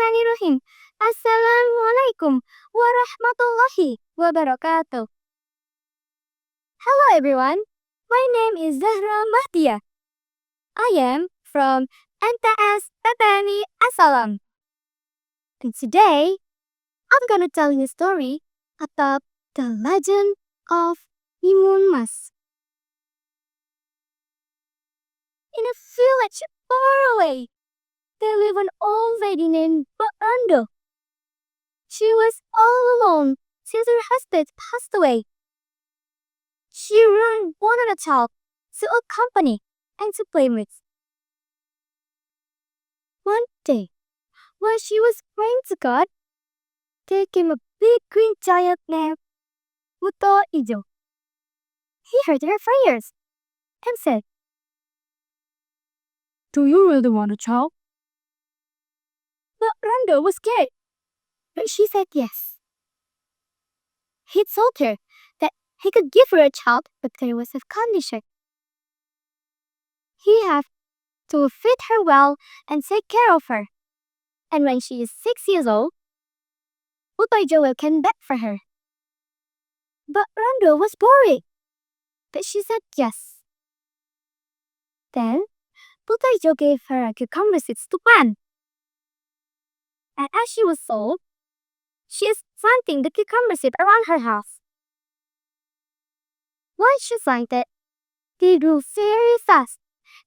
Bismillahirrahmanirrahim. Assalamualaikum warahmatullahi wabarakatuh. Hello everyone. My name is Zahra Mahdia. I am from MTS Ppmi Assalam. And today, I'm gonna tell you a story about the legend of Timun Mas. In a village far away, there lived an old lady named Ando. She was all alone since her husband passed away. She really wanted a child to accompany and to play with. One day, while she was praying to God, there came a big green giant named Ijo. He heard her prayers and said, "Do you really want a child?" But Rando was scared, but she said yes. He told her that he could give her a child, but there was a condition. He had to feed her well and take care of her. And when she is 6 years old, Ijo will come back for her. But Rando was worried, but she said yes. Then, Ijo gave her a cucumber seeds to plant. And as she was old, she is planting the cucumber seed around her house. While she planted, they grew very fast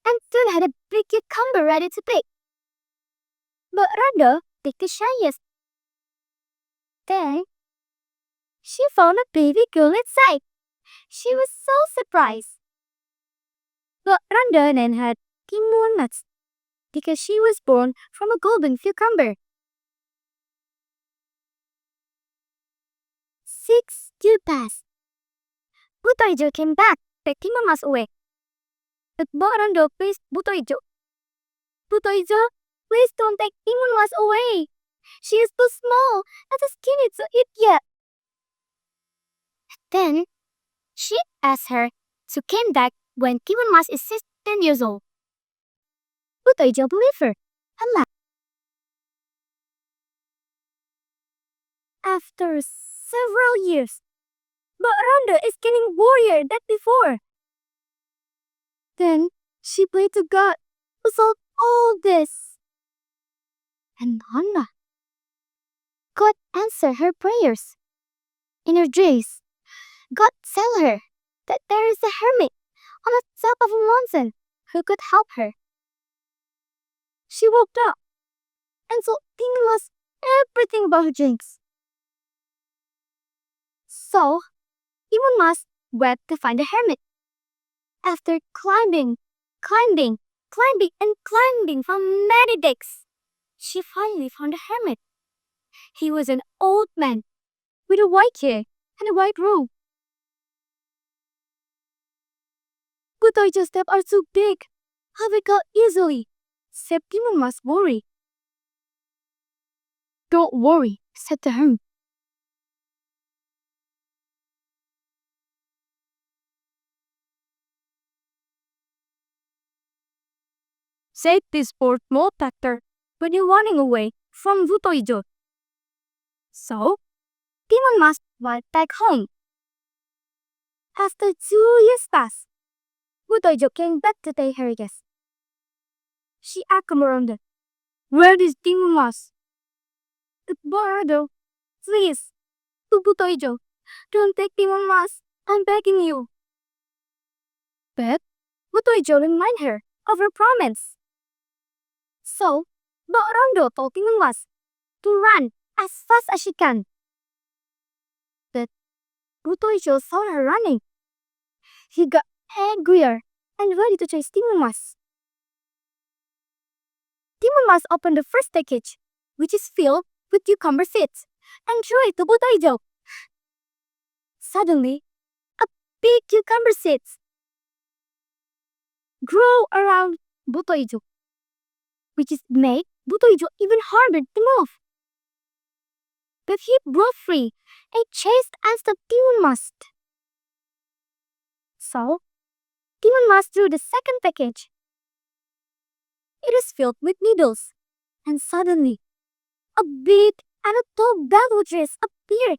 and soon had a big cucumber ready to pick. But Rando picked the shiniest. Then, she found a baby girl inside. She was so surprised. But Rando named her Timun Mas because she was born from a golden cucumber. 6 years passed. Ijo came back, take Timun Mas away. But Rando pleased Ijo. Ijo, please don't take Timun Mas away. She is too small and too skinny to eat yet. Then, she asked her to come back when Timun Mas is 10 years old. Ijo believed her and laughed. After several years, Rando is getting warrior than before. Then, she prayed to God who solved all this. And Anna, God answered her prayers. In her dreams, God told her that there is a hermit on the top of a mountain who could help her. She woke up and told Timun Mas everything about her dreams. So, Timun Mas went to find the hermit. After climbing for many days, she finally found the hermit. He was an old man with a white hair and a white robe. Ijo's steps are too big. How we go easily? Said Timun Mas worry. Don't worry, said the hermit. Say this for small factor when you're running away from Ijo. So, Timun Mas went back home. After 2 years passed, Ijo came back to take her guest. She asked Rando, "Where is Timun Mas?" Rando, please, to Ijo, don't take Timun Mas. I'm begging you. But Ijo reminded her of her promise. So, Rando told Timun Mas to run as fast as she can. But Ijo saw her running. He got angrier and ready to chase Timun Mas. Timun Mas opened the first package, which is filled with cucumber seeds, and threw it to Ijo. Suddenly, a big cucumber seeds grew around Ijo, which is made Ijo even harder to move. But he broke free and chased after Timun Mas. So, Timun Mas threw the second package. It is filled with needles, and suddenly, a big and a tall bamboo dress appeared.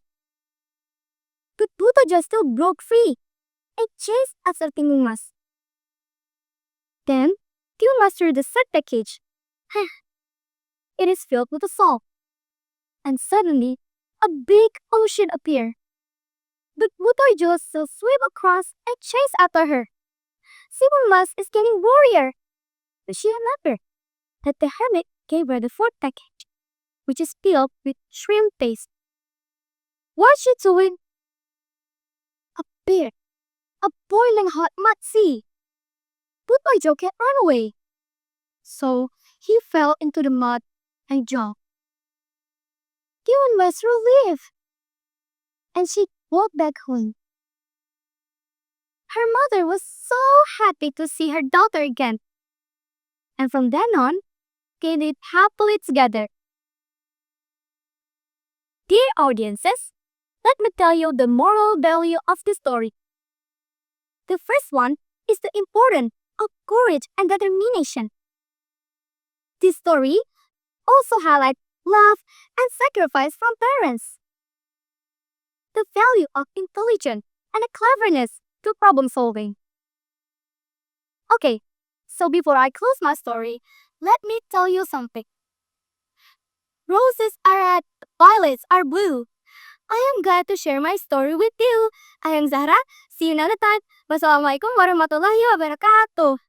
But Butojo still broke free and chased after Timun Mas. Then, Timun Mas threw the set package. It is filled with salt. And suddenly, a big ocean appeared. But Butojo still swam across and chased after her. Timun Mas is getting warrior. But she remembered that the hermit gave her the fourth package, which is filled with shrimp paste. What's she doing? Appeared a boiling hot mud sea. Butojo can't run away. So he fell into the mud and drowned. Timun was relieved, and she walked back home. Her mother was so happy to see her daughter again. And from then on, they lived happily together. Dear audiences, let me tell you the moral value of the story. The first one is the importance of courage and determination. This story also highlights love and sacrifice from parents. The value of intelligence and cleverness to problem solving. Okay, so before I close my story, let me tell you something. Roses are red, violets are blue. I am glad to share my story with you. I am Zahra. See you another time. Wassalamualaikum warahmatullahi wabarakatuh.